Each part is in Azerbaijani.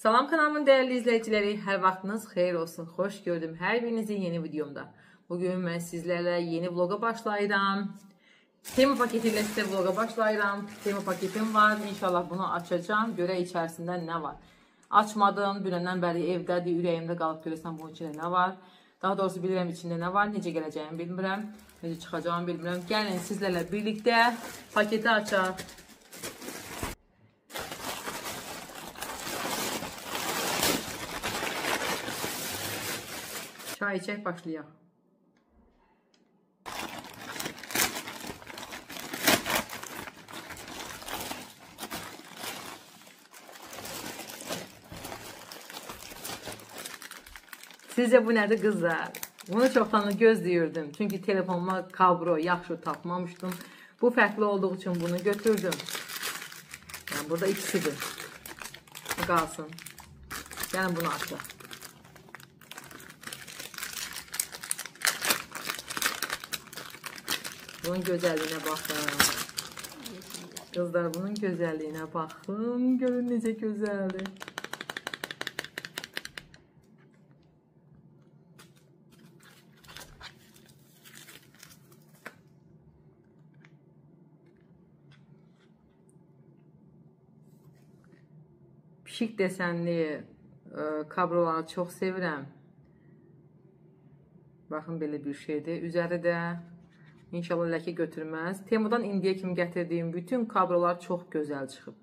Salam kanalımın değerli izleyicileri, her vaxtınız xeyir olsun. Xoş gördüm hər birinizi yeni videomda. Bugün mən sizlərlə yeni vloga başlayıram. Tema paketi ilə sizə vloga başlayıram. Tema paketim var. İnşallah bunu açacağım. Görə içərisində nə var. Açmadım. Dünəndən bəri evdədir. Ürəyimdə qalıb görəsən bunun içində nə var. Daha doğrusu bilirəm içində nə var. Necə gələcəyimi bilmirəm. Necə çıxacağımı bilmirəm. Gəlin sizlərlə birlikdə paketi açaq. Çay içək, başlayaq. Sizcə bu nədir qızlar? Bunu çoxdan gözləyirdim. Çünki telefonuma kablo yaxşı tapmamışdım. Bu fərqli olduğu üçün bunu götürdüm. Yəni burada ikisidir. Qalsın. Gəlin bunu açaq. Bunun gözəlliyinə baxın. Qızlar, bunun gözəlliyinə baxın. Görün necə gözəldir. Pişik desenli kabloları çox sevirəm. Baxın, belə bir şeydir. Üzəri də İnşallah ləkə götürməz. Temudan indiyə kimi gətirdiyim bütün kablolar çox gözəl çıxıb.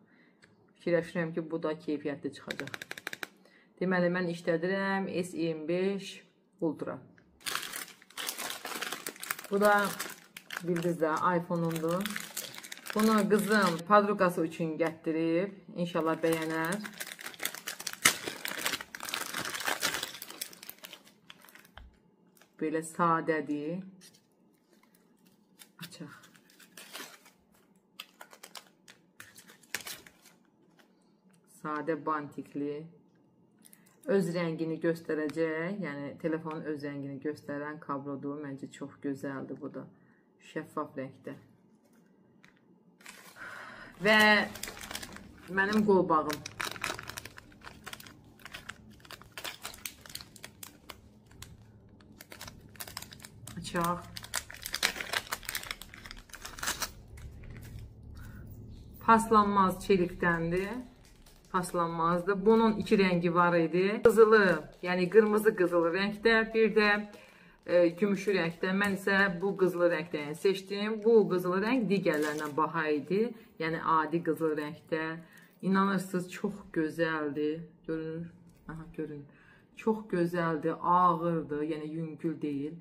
Fikirləşirəm ki, bu da keyfiyyətli çıxacaq. Deməli, mən işlədirəm S25 Ultra. Bu da bildiniz də iPhone-undur. Bunu qızım padruqası üçün gətirib. İnşallah bəyənər. Belə sadədir. Açaq. Sadə bantikli. Öz rəngini göstərəcək. Yəni telefonun öz rəngini göstərən kablodur. Məncə çox gözəldir bu da. Şəffaf rəngdə. Və mənim qolbağım. Açaq. Paslanmaz çelikdəndir. Paslanmazdır. Bunun iki rəngi var idi. Qızılı, yəni qırmızı qızılı rəngdə, bir də gümüşü rəngdə. Mən isə bu qızılı rəngdən seçdim. Bu qızılı rəng digərlərindən baha idi. Yəni adi qızılı rəngdə. İnanırsınız, çox gözəldir. Görünür. Aha, görün. Çox gözəldir, ağırdır, yəni yüngül deyil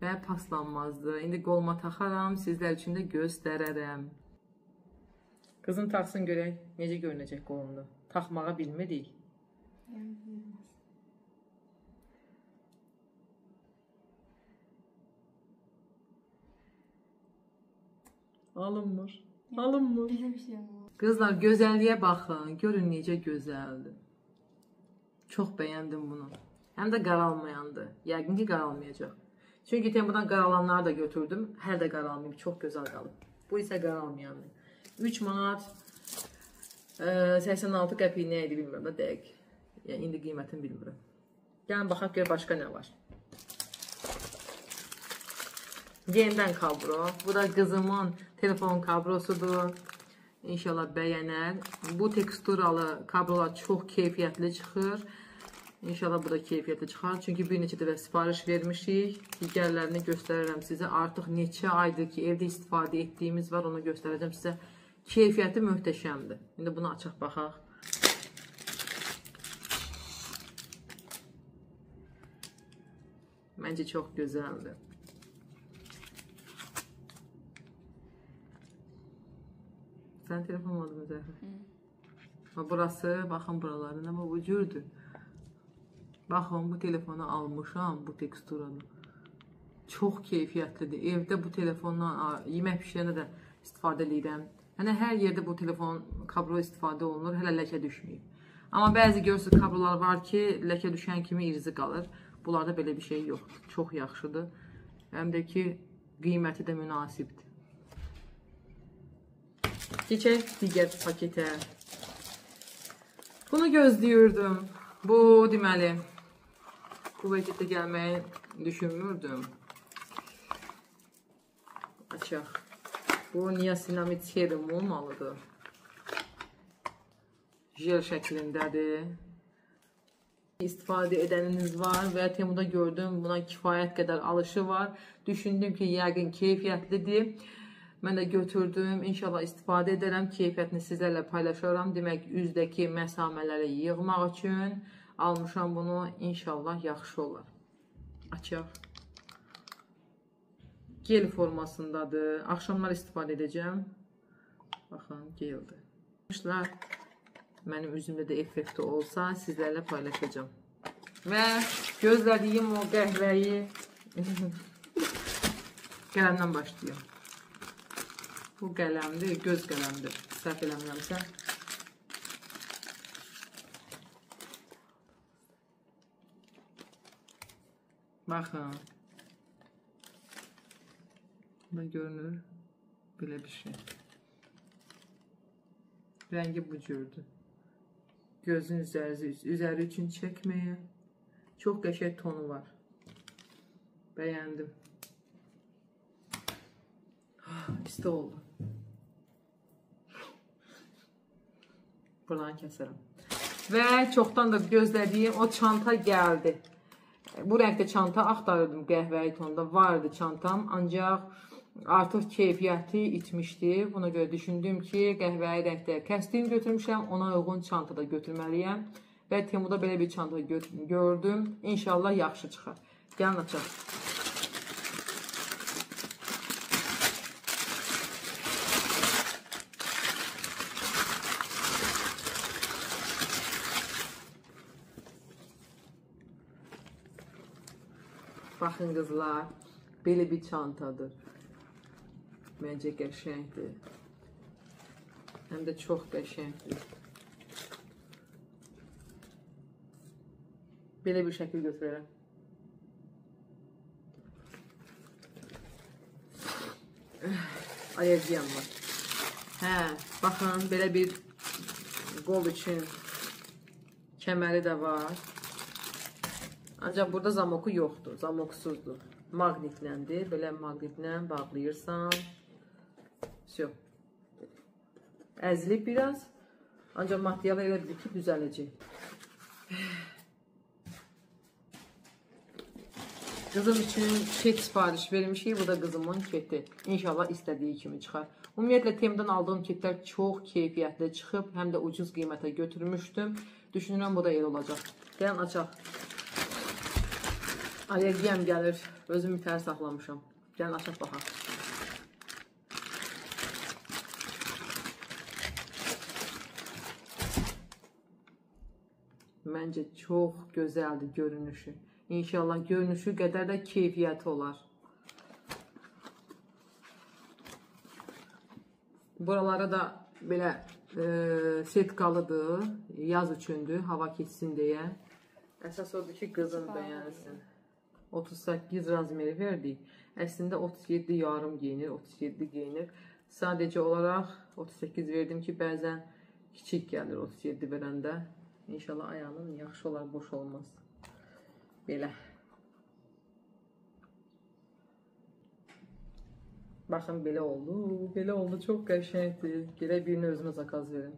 və paslanmazdır. İndi qoluma taxaram, sizlər üçün də göstərərəm. Qızım taxsın görək, necə görünəcək qolumda. Taxmağa bilmirik. Alınmır. Alınmır. Qızlar, gözəlliyə baxın. Görün necə gözəldir. Çox bəyəndim bunu. Həm də qaralmayandır. Yəqin ki, qaralmayacaq. Çünki temudan qaralanları da götürdüm. Hələ də qaralmayıb. Çox gözəl qalıb. Bu isə qaralmayandır. 3 manat 86 qəpik nə idi bilmirəm da dəqiq. Yəni indi qiymətini bilmirəm. Gəlin baxaq gör başqa nə var. Yenidən kablo. Bu da qızımın telefon kablosudur. İnşallah bəyənər. Bu teksturalı kablolar çox keyfiyyətli çıxır. İnşallah bu da keyfiyyətli çıxar. Çünki bir neçə dəfə sifariş vermişik. Digərlərini göstərərəm sizə. Artıq neçə aydır ki, evdə istifadə etdiyimiz var. Onu göstərəcəm sizə. Keyfiyyəti möhtəşəmdir. İndi bunu açaq baxaq. Məncə çox gözəldir. Sən telefon adını Zəhra. Burası, baxın buralarına, amma bu cürdür. Baxın, bu telefonu almışam, bu teksturanı. Çox keyfiyyətlidir. Evdə bu telefondan yemək pişirəndə də istifadə edirəm. Yəni, hər yerdə bu telefon kablo istifadə olunur, hələ ləkə düşməyib. Amma bəzi görürsünüz kablolar var ki, ləkə düşən kimi irzi qalır. Bunlarda belə bir şey yoxdur. Çox yaxşıdır. Həm də ki, qiyməti də münasibdir. Keçək digər paketə. Bunu gözləyirdim. Bu deməli bu vəziyyətə gəlməyi düşünmürdüm. Açaq. Bu niasinamid serum olmalıdır. Jel şəklindədir. İstifadə edəniniz var və Temuda gördüm, buna kifayət qədər alışı var. Düşündüm ki, yəqin keyfiyyətlidir. Mən də götürdüm. İnşallah istifadə edərəm. Keyfiyyətini sizlərlə paylaşaram. Demək, üzdəki məsamələri yığmaq üçün almışam bunu. İnşallah yaxşı olar. Açaq. Gel formasındadır. Axşamlar istifadə edəcəm. Baxın, geldir. Mənim üzümdə də effekti olsa sizlərlə paylaşacağım. Və gözlədiyim o qəhvəyi qələmdən başlayım. Bu qələmdir, göz qələmdir. Səhv eləmirəmsə. Baxın. Burada görünür. Belə bir şey. Rəngi bu cürdür. Gözün üzəri üçün çəkməyə. Çox qəşəng tonu var. Bəyəndim. İsti oldu. Buradan kəsərəm. Və çoxdan da gözlədiyim o çanta gəldi. Bu rəngdə çanta axtarırdım, qəhvəyi tonda vardı çantam, ancaq artıq keyfiyyəti itmişdi. Buna görə düşündüm ki, qəhvəyi rəngdə kəsdiyim götürmüşəm, ona uyğun çanta da götürməliyəm. Və Temuda belə bir çanta gördüm. İnşallah yaxşı çıxar. Gəlin açaq. Baxın qızlar, belə bir çantadır. Məncə qəşəngdir. Həm də çox qəşəngdir. Belə bir şəkil götürərəm. Alergiyam var. Hə, baxın, belə bir qol üçün kəməri də var. Ancaq burada zamoku yoxdur, zamoksuzdur. Maqnitləndir, belə maqnitlə bağlayırsan. Всё. Əzilib biraz, ancaq material elədir ki, düzələcək. Qızım üçün ket sifariş vermişik, bu da qızımın keti. İnşallah istədiyi kimi çıxar. Ümumiyyətlə, Temudan aldığım ketlər çox keyfiyyətli çıxıb, həm də ucuz qiymətə götürmüşdüm. Düşünürəm, bu da el olacaq. Gəlin, açaq. Alergiyam gəlir, özümü tər saxlamışam. Gəlin, açaq baxaq. Məncə çox gözəldir görünüşü. İnşallah görünüşü qədər də keyfiyyəti olar. Buraları da belə setkalıdır, yaz üçündür, hava keçsin deyə. Əsas odur ki, qızım bəyənsin. 38 razmeri verdik. Əslində 37 yarım geyinir, 37 geyinir. Sadəcə olaraq 38 verdim ki, bəzən kiçik gəlir 37 verəndə. İnşallah ayağının yaxşı olar, boş olmaz. Belə. Baxın, belə oldu. Belə oldu, çox qəşəngdir. Gələk birini özümə zakaz verin.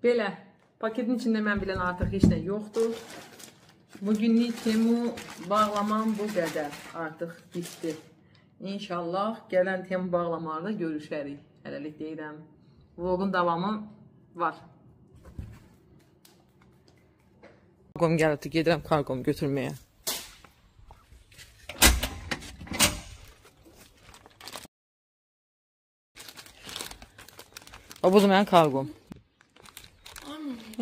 Belə. Paketin içində mən bilən artıq heç nə yoxdur. Bugünlük Temu bağlamam bu qədər. Artıq bitdi. İnşallah gələn Temu bağlamalarda görüşərik. Hələlik deyirəm. Vlogun davamı var. Kargom gəldi, gedirəm kargomu götürməyə. O budur mənim kargom.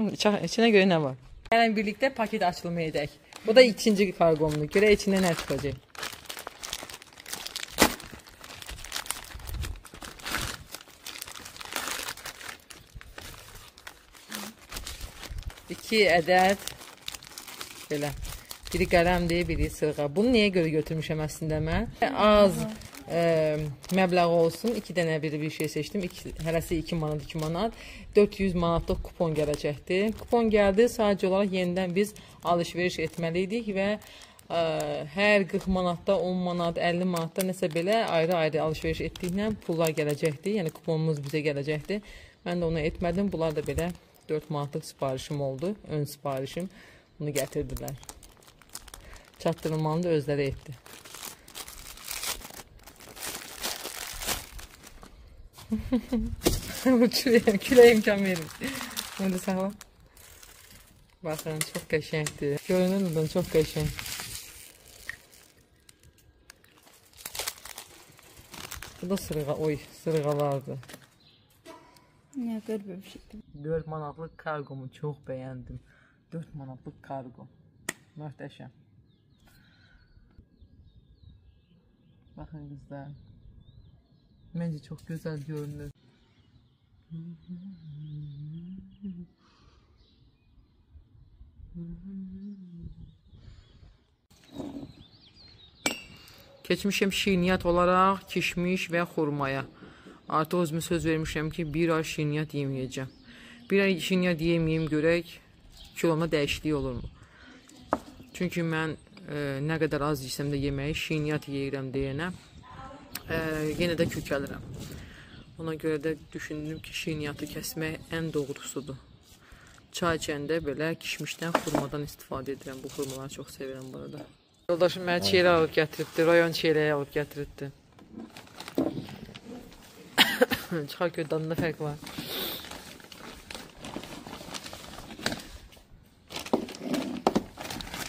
İçinə görə nə var? Gəlin birlikdə paket açılımı edək. Bu da ikinci kargomdur. Görək içində nə çıxacaq. İki ədəd belə Biri qələmdir, biri sırğa. Bunu niyə görə götürmüşəm əslində mən? Az məbləğ olsun. 2 dənə bir şey seçdim. Hərəsi 2 manat, 2 manat. 400 manatlıq kupon gələcəkdi. Kupon gəldi. Sadəcə olaraq yenidən biz alış-veriş etməliydik və hər 40 manatda, 10 manat, 50 manatda nəsə belə ayrı-ayrı alış-veriş etdiklə pullar gələcəkdi. Yəni kuponumuz bizə gələcəkdi. Mən də onu etmədim. Bunlar da belə 4 manatlıq sifarişim oldu. Ön sifarişim. Bunu gətirdilər. Çatdırılmanı da özləri etdi. Küləyə imkan verir. Bunu da sağlam. Baxın, çox qəşəngdir. Görünür buradan, çox qəşəng. Bu da sırğa, sırğalardır. Nə qəribə bir şeydir. 4 manatlıq kargomu çox bəyəndim. 4 manatlıq kargo. Möhtəşəm. Baxın qızlar. Məncə çox gözəl görünür. Keçmişəm şirniyyat olaraq kişmiş və xurmaya. Artıq özümə söz vermişəm ki, bir ay şirniyyat yeməyəcəm. Bir ay şirniyyat yeməyim görək, kilomda dəyişiklik olurmu? Çünki mən nə qədər az yesəm də yeməyi şirniyyat yeyirəm deyənə yenə də kökəlirəm. Ona görə də düşündüm ki, şirniyyatı kəsmək ən doğrusudur. Çay içəndə belə kişmişdən xurmadan istifadə edirəm. Bu xurmaları çox sevirəm burada. Yoldaşım mənə çiyələk alıb gətiribdi, rayon çiyələyi alıb gətiribdi. Çıxar ki, dadında fərq var.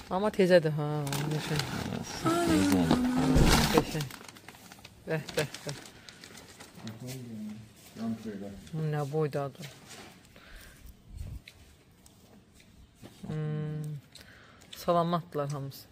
Amma tezədir, ha. Qəşəng. Bəh. Nə boydadır. Salamatdırlar hamısı.